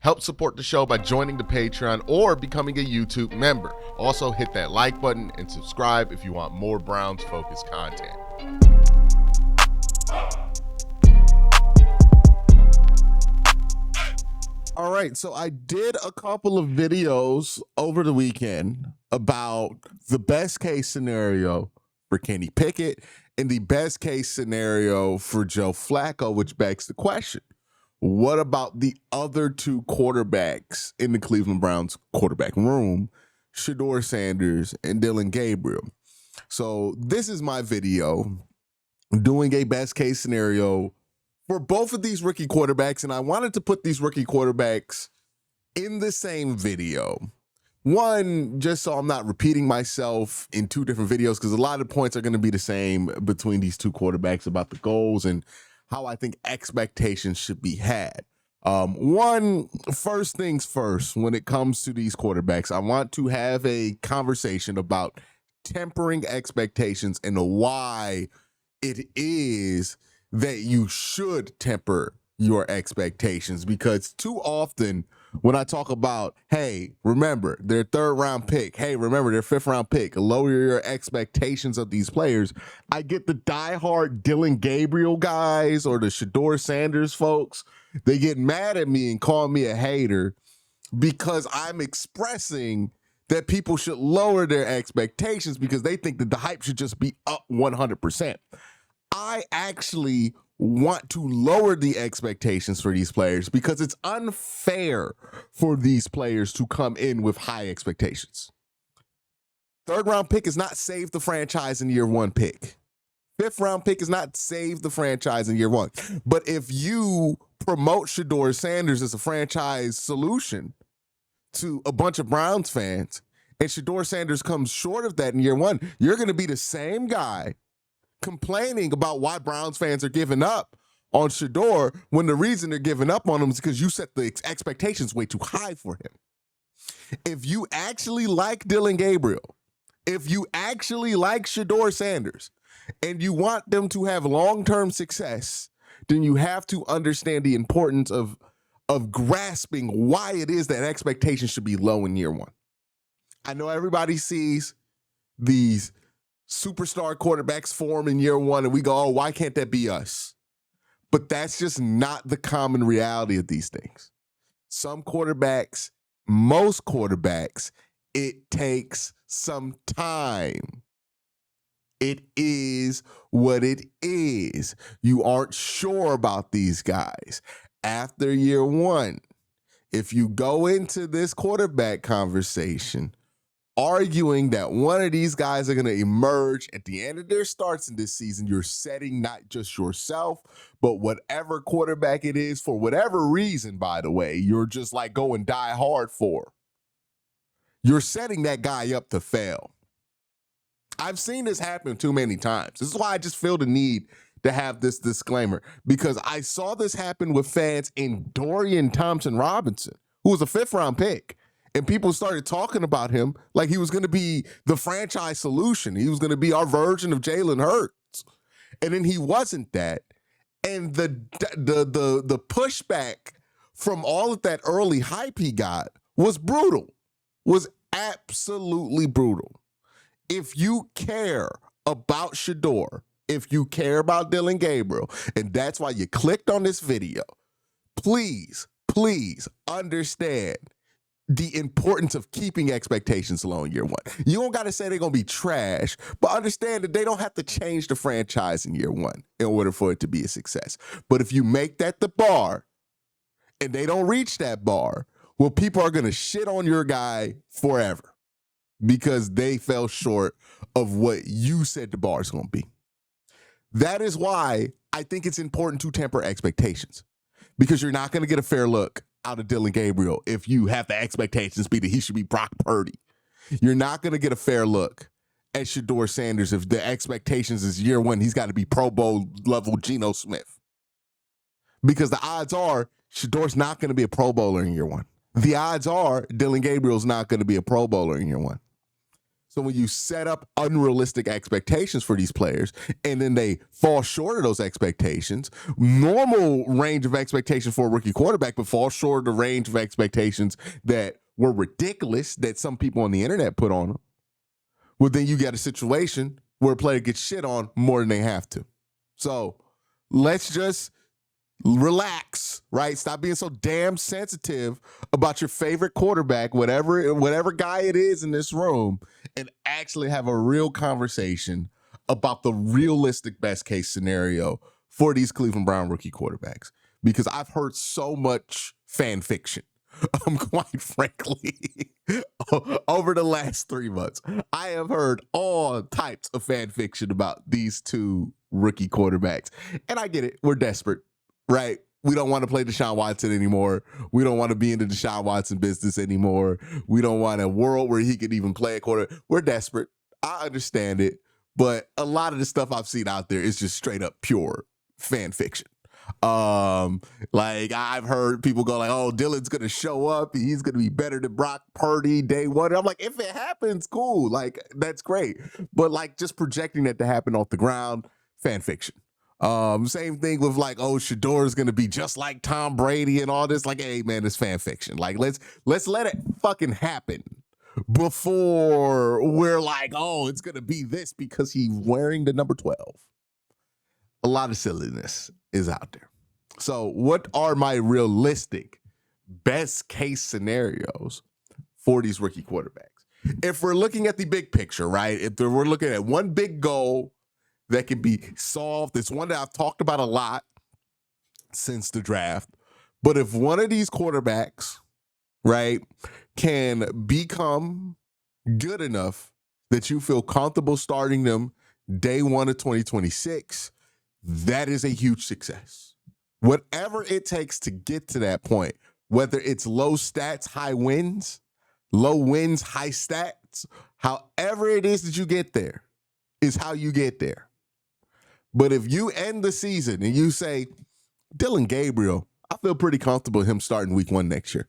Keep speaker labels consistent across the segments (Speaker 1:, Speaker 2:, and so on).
Speaker 1: Help support the show by joining the Patreon or becoming a YouTube member. Also, hit that like button and subscribe if you want more Browns-focused content. All right, so I did a couple of videos over the weekend about the best case scenario for Kenny Pickett and the best case scenario for Joe Flacco, which begs the question, what about the other two quarterbacks in the Cleveland Browns quarterback room, Shedeur Sanders and Dillon Gabriel? So this is my video doing a best case scenario for both of these rookie quarterbacks, and I wanted to put these rookie quarterbacks in the same video. One, just so I'm not repeating myself in two different videos, because a lot of points are going to be the same between these two quarterbacks about the goals and how I think expectations should be had. First things first, when it comes to these quarterbacks, I want to have a conversation about tempering expectations and why it is that you should temper your expectations, because too often when I talk about, hey, remember their third round pick, hey, remember their fifth round pick, lower your expectations of these players, I get the diehard Dillon Gabriel guys or the Shedeur Sanders folks, they get mad at me and call me a hater because I'm expressing that people should lower their expectations because they think that the hype should just be up 100%. I actually want to lower the expectations for these players because it's unfair for these players to come in with high expectations. Third round pick is not save the franchise in year one pick. Fifth round pick is not save the franchise in year one. But if you promote Shedeur Sanders as a franchise solution to a bunch of Browns fans and Shedeur Sanders comes short of that in year one, you're going to be the same guy complaining about why Browns fans are giving up on Shedeur when the reason they're giving up on him is because you set the expectations way too high for him. If you actually like Dillon Gabriel, if you actually like Shedeur Sanders, and you want them to have long-term success, then you have to understand the importance of grasping why it is that expectations should be low in year one. I know everybody sees these superstar quarterbacks form in year one and we go, oh, why can't that be us? But that's just not the common reality of these things. Some quarterbacks, most quarterbacks, it takes some time. It is what it is. You aren't sure about these guys. After year one, if you go into this quarterback conversation arguing that one of these guys are going to emerge at the end of their starts in this season, you're setting not just yourself, but whatever quarterback it is, for whatever reason, by the way, you're just like going die hard for. You're setting that guy up to fail. I've seen this happen too many times. This is why I just feel the need to have this disclaimer, because I saw this happen with fans in Dorian Thompson-Robinson, who was a fifth-round pick. And people started talking about him like he was going to be the franchise solution. He was going to be our version of Jalen Hurts. And then he wasn't that. And the pushback from all of that early hype he got was brutal, was absolutely brutal. If you care about Shedeur, if you care about Dillon Gabriel, and that's why you clicked on this video, please understand the importance of keeping expectations low in year one. You don't got to say they're going to be trash, but understand that they don't have to change the franchise in year one in order for it to be a success. But if you make that the bar and they don't reach that bar, well, people are going to shit on your guy forever because they fell short of what you said the bar is going to be. That is why I think it's important to temper expectations, because you're not going to get a fair look out of Dillon Gabriel if you have the expectations be that he should be Brock Purdy. You're not going to get a fair look at Shedeur Sanders if the expectations is year one, he's got to be Pro Bowl level Geno Smith. Because the odds are Shedeur's not going to be a Pro Bowler in year one. The odds are Dillon Gabriel's not going to be a Pro Bowler in year one. So when you set up unrealistic expectations for these players and then they fall short of those expectations, normal range of expectation for a rookie quarterback, but fall short of the range of expectations that were ridiculous that some people on the internet put on them, well, then you get a situation where a player gets shit on more than they have to. So let's just relax, right? Stop being so damn sensitive about your favorite quarterback, whatever guy it is in this room, and actually have a real conversation about the realistic best case scenario for these Cleveland Brown rookie quarterbacks. Because I've heard so much fan fiction, quite frankly, over the last 3 months. I have heard all types of fan fiction about these two rookie quarterbacks. And I get it. We're desperate. Right? We don't want to play Deshaun Watson anymore. We don't want to be in the Deshaun Watson business anymore. We don't want a world where he could even play a quarter. We're desperate. I understand it. But a lot of the stuff I've seen out there is just straight up pure fan fiction. Like I've heard people go like, oh, Dillon's going to show up. He's going to be better than Brock Purdy day one. I'm like, if it happens, cool. Like, that's great. But like just projecting that to happen off the ground, fan fiction. Same thing with like, oh, Shedeur is gonna be just like Tom Brady and all this. Like, hey man, it's fan fiction. Like, let's let it fucking happen before we're like, oh, it's gonna be this because he's wearing the number 12. A lot of silliness is out there. So, what are my realistic best case scenarios for these rookie quarterbacks? If we're looking at the big picture, right? If we're looking at one big goal that can be solved. It's one that I've talked about a lot since the draft. But if one of these quarterbacks, right, can become good enough that you feel comfortable starting them day one of 2026, that is a huge success. Whatever it takes to get to that point, whether it's low stats, high wins, low wins, high stats, however it is that you get there is how you get there. But if you end the season and you say, Dillon Gabriel, I feel pretty comfortable him starting week 1 next year.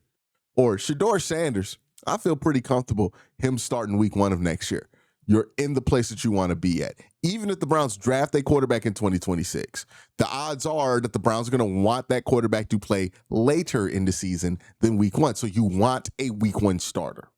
Speaker 1: Or Shedeur Sanders, I feel pretty comfortable him starting week 1 of next year. You're in the place that you want to be at. Even if the Browns draft a quarterback in 2026, the odds are that the Browns are going to want that quarterback to play later in the season than week 1. So you want a week 1 starter,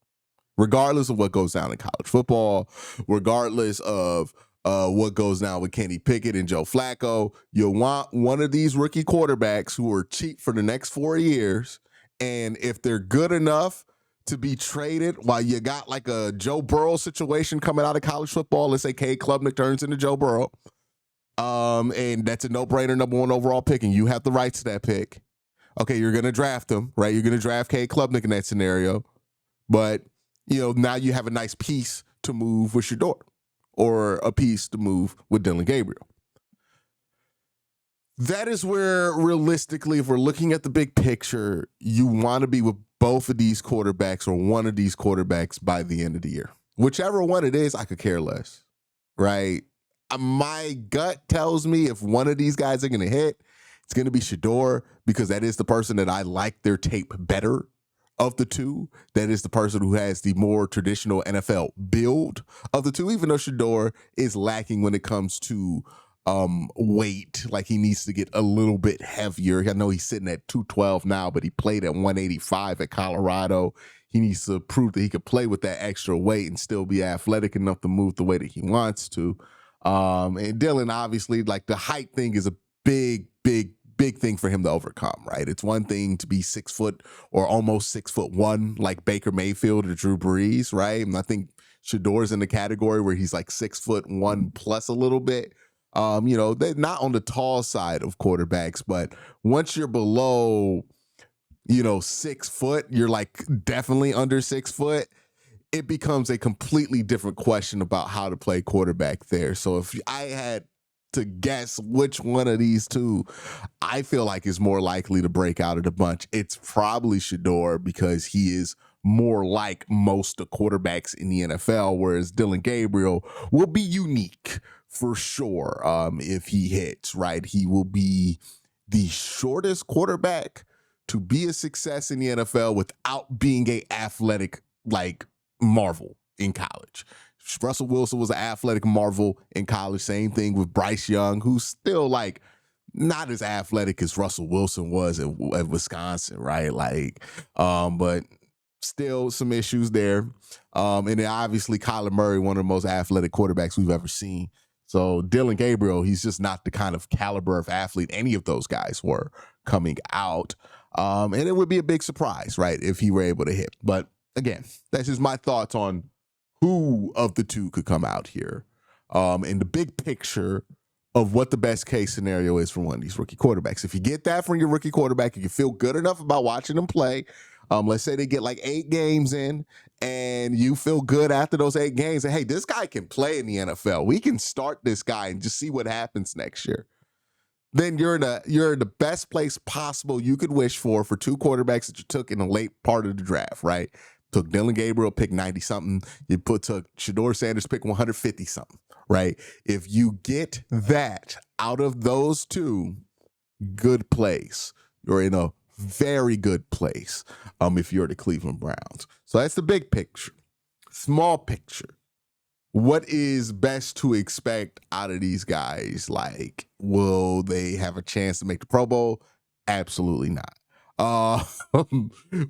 Speaker 1: regardless of what goes down in college football, regardless of what goes down with Kenny Pickett and Joe Flacco. You'll want one of these rookie quarterbacks who are cheap for the next 4 years. And if they're good enough to be traded while you got like a Joe Burrow situation coming out of college football, let's say Cade Klubnik turns into Joe Burrow, and that's a no-brainer number 1 overall pick, and you have the rights to that pick. Okay, you're going to draft him, right? You're going to draft Cade Klubnik in that scenario. But, now you have a nice piece to move with Shedeur, or a piece to move with Dillon Gabriel. That is where, realistically, if we're looking at the big picture, you want to be with both of these quarterbacks or one of these quarterbacks by the end of the year. Whichever one it is, I could care less, right? My gut tells me if one of these guys are going to hit, it's going to be Shedeur, because that is the person that I like their tape better of the two. That is the person who has the more traditional NFL build of the two, even though Shedeur is lacking when it comes to weight. Like, he needs to get a little bit heavier. I know he's sitting at 212 now, but he played at 185 at Colorado. He needs to prove that he could play with that extra weight and still be athletic enough to move the way that he wants to. And Dillon, obviously, like, the height thing is a big thing for him to overcome, right? It's one thing to be 6 foot or almost 6'1", like Baker Mayfield or Drew Brees, right? And I think Shedeur's in the category where he's like 6'1" plus a little bit. They're not on the tall side of quarterbacks, but once you're below, 6 foot, you're like definitely under 6 foot. It becomes a completely different question about how to play quarterback there. So if I had to guess which one of these two I feel like is more likely to break out of the bunch, it's probably Shedeur, because he is more like most of quarterbacks in the NFL, whereas Dillon Gabriel will be unique for sure. If he hits, right, he will be the shortest quarterback to be a success in the NFL without being a athletic like marvel in college. Russell Wilson was an athletic marvel in college. Same thing with Bryce Young, who's still like not as athletic as Russell Wilson was at Wisconsin, right? Like, but still some issues there. And then obviously Kyler Murray, one of the most athletic quarterbacks we've ever seen. So Dillon Gabriel, he's just not the kind of caliber of athlete any of those guys were coming out. And it would be a big surprise, right, if he were able to hit. But again, that's just my thoughts on who of the two could come out here. And the big picture of what the best case scenario is for one of these rookie quarterbacks. If you get that from your rookie quarterback, you feel good enough about watching them play. Let's say they get like 8 games in and you feel good after those 8 games. And hey, this guy can play in the NFL. We can start this guy and just see what happens next year. Then you're in the best place possible you could wish for 2 quarterbacks that you took in the late part of the draft, right? Took Dillon Gabriel, pick 90-something. You took Shedeur Sanders, pick 150-something, right? If you get that out of those 2, good place. You're in a very good place if you're the Cleveland Browns. So that's the big picture. Small picture. What is best to expect out of these guys? Like, will they have a chance to make the Pro Bowl? Absolutely not.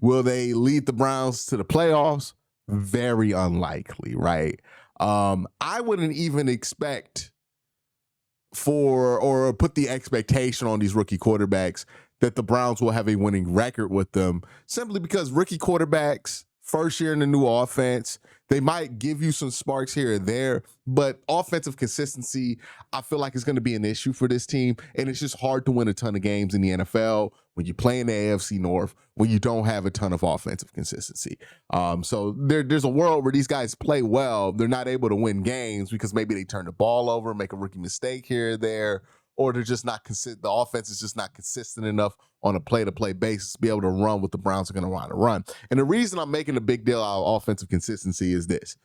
Speaker 1: Will they lead the Browns to the playoffs? Very unlikely, right? I wouldn't even expect or put the expectation on these rookie quarterbacks that the Browns will have a winning record with them, simply because rookie quarterbacks, first year in the new offense, they might give you some sparks here and there, but offensive consistency, I feel like, is going to be an issue for this team. And it's just hard to win a ton of games in the NFL when you play in the AFC North, when you don't have a ton of offensive consistency. So there's a world where these guys play well. They're not able to win games because maybe they turn the ball over, make a rookie mistake here or there, or they're just not the offense is just not consistent enough on a play-to-play basis to be able to run what the Browns are going to want to run. And the reason I'm making a big deal out of offensive consistency is this.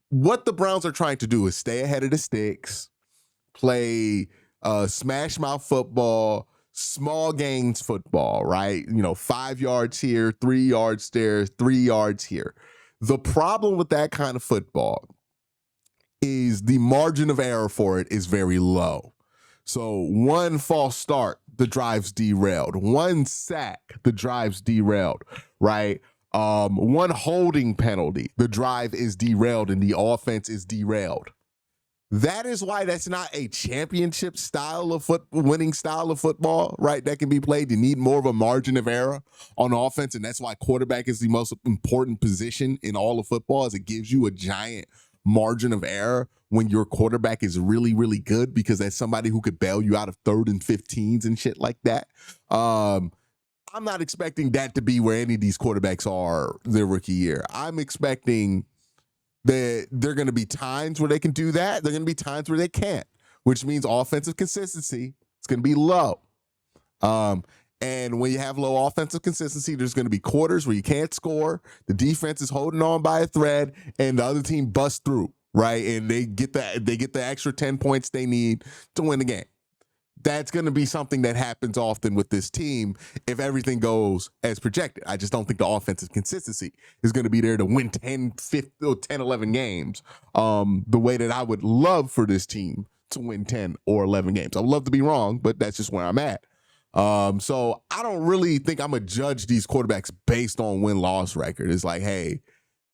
Speaker 1: What the Browns are trying to do is stay ahead of the sticks, play smash mouth football, small gains football, right? 5 yards here, 3 yards there, 3 yards here. The problem with that kind of football is the margin of error for it is very low. So one false start, the drive's derailed. One sack, the drive's derailed, right? One holding penalty, the drive is derailed and the offense is derailed. That is why that's not a championship style of winning style of football, right? That can be played. You need more of a margin of error on offense, and that's why quarterback is the most important position in all of football, as it gives you a giant margin of error when your quarterback is really, really good, because that's somebody who could bail you out of 3rd and 15s and shit like that. I'm not expecting that to be where any of these quarterbacks are their rookie year. I'm expecting that there are going to be times where they can do that. There are going to be times where they can't, which means offensive consistency is going to be low. And when you have low offensive consistency, there's going to be quarters where you can't score. The defense is holding on by a thread, and the other team busts through, right? And they get the extra 10 points they need to win the game. That's going to be something that happens often with this team if everything goes as projected. I just don't think the offensive consistency is going to be there to win 10, 11 games the way that I would love for this team to win 10 or 11 games. I would love to be wrong, but that's just where I'm at. So I don't really think I'm going to judge these quarterbacks based on win-loss record. It's like, hey,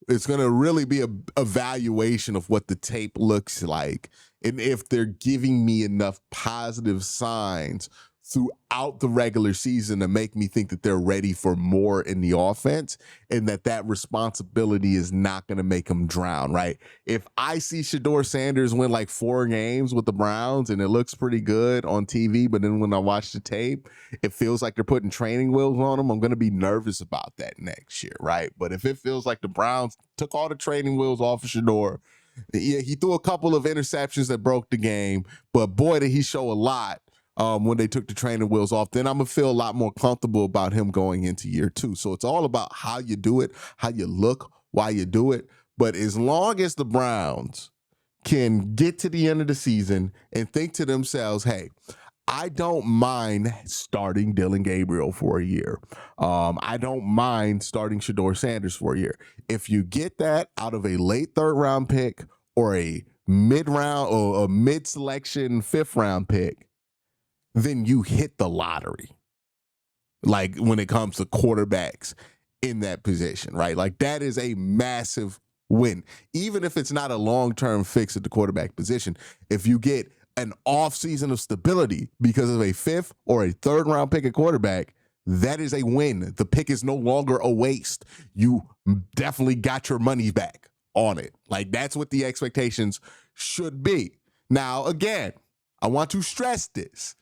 Speaker 1: it's going to really be a evaluation of what the tape looks like and if they're giving me enough positive signs throughout the regular season to make me think that they're ready for more in the offense, and that responsibility is not going to make them drown, right? If I see Shedeur Sanders win like 4 games with the Browns and it looks pretty good on TV, but then when I watch the tape, it feels like they're putting training wheels on them, I'm going to be nervous about that next year, right? But if it feels like the Browns took all the training wheels off of Shedeur, yeah, he threw a couple of interceptions that broke the game, but boy, did he show a lot when they took the training wheels off, then I'm going to feel a lot more comfortable about him going into year 2. So it's all about how you do it, how you look while you do it. But as long as the Browns can get to the end of the season and think to themselves, hey, I don't mind starting Dillon Gabriel for a year. I don't mind starting Shedeur Sanders for a year. If you get that out of a late 3rd round pick or a mid-round or a mid-selection 5th-round pick, then you hit the lottery. Like when it comes to quarterbacks in that position, right? Like that is a massive win. Even if it's not a long-term fix at the quarterback position, if you get an offseason of stability because of a 5th or a 3rd-round pick at quarterback, that is a win. The pick is no longer a waste. You definitely got your money back on it. Like that's what the expectations should be. Now, again, I want to stress this.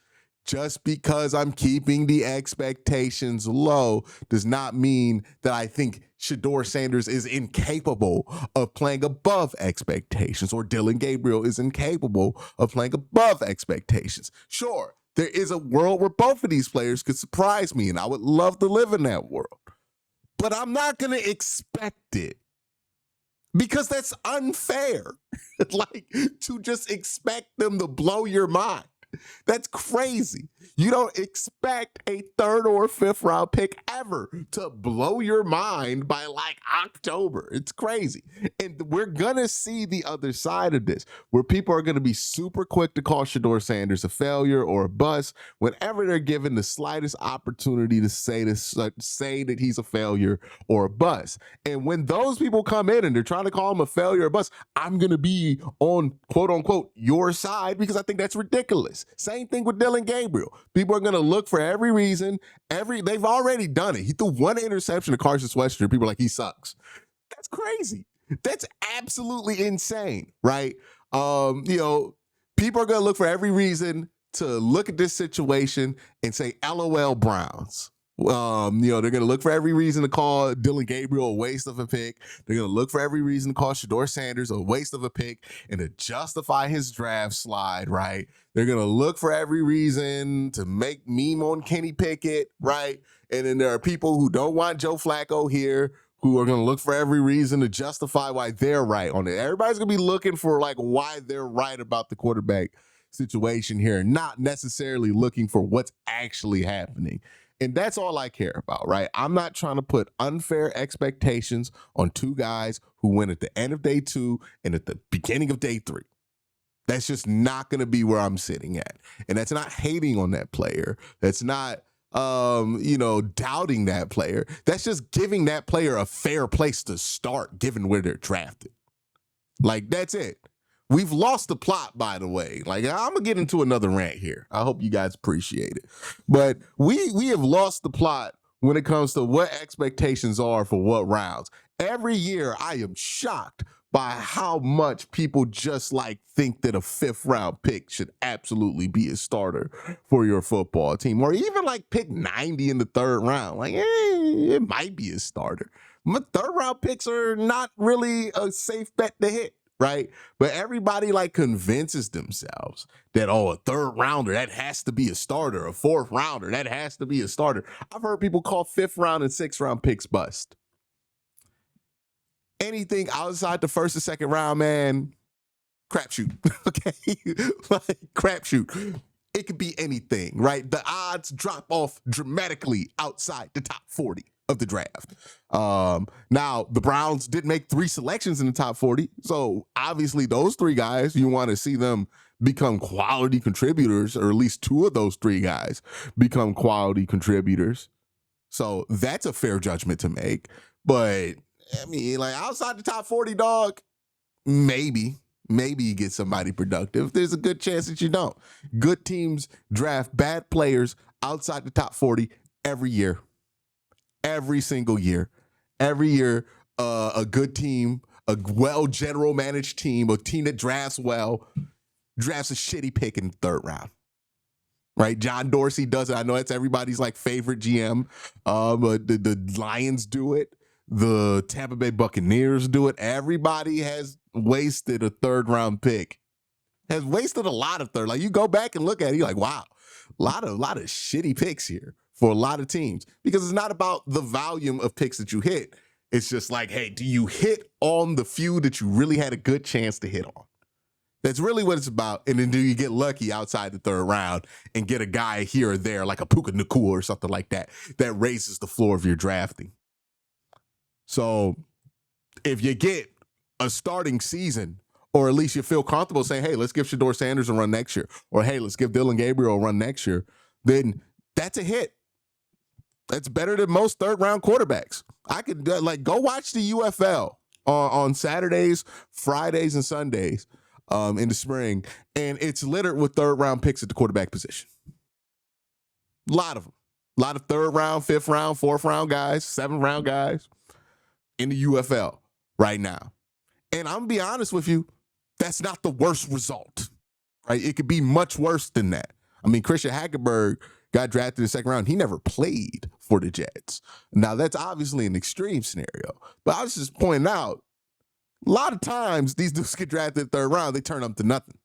Speaker 1: Just because I'm keeping the expectations low does not mean that I think Shedeur Sanders is incapable of playing above expectations, or Dillon Gabriel is incapable of playing above expectations. Sure, there is a world where both of these players could surprise me, and I would love to live in that world. But I'm not going to expect it, because that's unfair. Like, to just expect them to blow your mind. That's crazy. You don't expect a 3rd or 5th-round pick ever to blow your mind by like October. It's crazy. And we're going to see the other side of this, where people are going to be super quick to call Shedeur Sanders a failure or a bust whenever they're given the slightest opportunity to say that he's a failure or a bust. And when those people come in and they're trying to call him a failure or a bust, I'm going to be on, quote unquote, your side, because I think that's ridiculous. Same thing with Dillon Gabriel. People are going to look for every reason. They've already done it. He threw one interception to Carson Wester. People are like, he sucks. That's crazy. That's absolutely insane, right? People are going to look for every reason to look at this situation and say, LOL Browns. They're going to look for every reason to call Dillon Gabriel a waste of a pick. They're going to look for every reason to call Shedeur Sanders a waste of a pick and to justify his draft slide, right? They're going to look for every reason to make meme on Kenny Pickett, right? And then there are people who don't want Joe Flacco here who are going to look for every reason to justify why they're right on it. Everybody's going to be looking for like why they're right about the quarterback situation here, not necessarily looking for what's actually happening. And that's all I care about, right? I'm not trying to put unfair expectations on two guys who went at the end of day 2 and at the beginning of day 3. That's just not going to be where I'm sitting at. And that's not hating on that player. That's not, doubting that player. That's just giving that player a fair place to start, given where they're drafted. Like, that's it. We've lost the plot, by the way. Like, I'm gonna get into another rant here. I hope you guys appreciate it. But we have lost the plot when it comes to what expectations are for what rounds. Every year, I am shocked by how much people just like think that a 5th-round pick should absolutely be a starter for your football team, or even like pick 90 in the 3rd round. Like, it might be a starter. But 3rd-round picks are not really a safe bet to hit, right? But everybody like convinces themselves that, a 3rd rounder, that has to be a starter. A 4th rounder, that has to be a starter. I've heard people call 5th round and 6th round picks bust. Anything outside the 1st or 2nd round, man, crapshoot. Okay, like crapshoot. It could be anything, right? The odds drop off dramatically outside the top 40 of the draft. Now, the Browns did make 3 selections in the top 40. So obviously those 3 guys, you want to see them become quality contributors, or at least 2 of those 3 guys become quality contributors. So that's a fair judgment to make. But I mean, like outside the top 40, dog, maybe you get somebody productive. There's a good chance that you don't. Good teams draft bad players outside the top 40 every year. Every single year. Every year, a good team, a well general managed team, a team that drafts well, drafts a shitty pick in the 3rd round. Right? John Dorsey does it. I know that's everybody's like favorite GM, but the Lions do it. The Tampa Bay Buccaneers do it. Everybody has wasted a 3rd round pick. Has wasted a lot of third. Like, you go back and look at it, you're like, wow, a lot of shitty picks here for a lot of teams, because it's not about the volume of picks that you hit. It's just like, hey, do you hit on the few that you really had a good chance to hit on? That's really what it's about. And then do you get lucky outside the 3rd round and get a guy here or there, like a Puka Nacua or something like that, that raises the floor of your drafting? So if you get a starting season or at least you feel comfortable saying, hey, let's give Shedeur Sanders a run next year, or hey, let's give Dillon Gabriel a run next year, then that's a hit. That's better than most third-round quarterbacks. I could go watch the UFL on Saturdays, Fridays, and Sundays in the spring, and it's littered with third-round picks at the quarterback position. A lot of them. A lot of third-round, fifth-round, fourth-round guys, seventh-round guys in the UFL right now. And I'm going to be honest with you, that's not the worst result, right? It could be much worse than that. I mean, Christian Hackenberg got drafted in the second round. He never played for the Jets. Now, that's obviously an extreme scenario. But I was just pointing out, a lot of times these dudes get drafted in the third round, they turn up to nothing.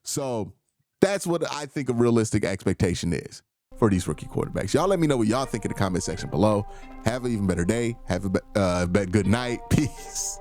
Speaker 1: So that's what I think a realistic expectation is for these rookie quarterbacks. Y'all let me know what y'all think in the comment section below. Have an even better day. Have a good night. Peace.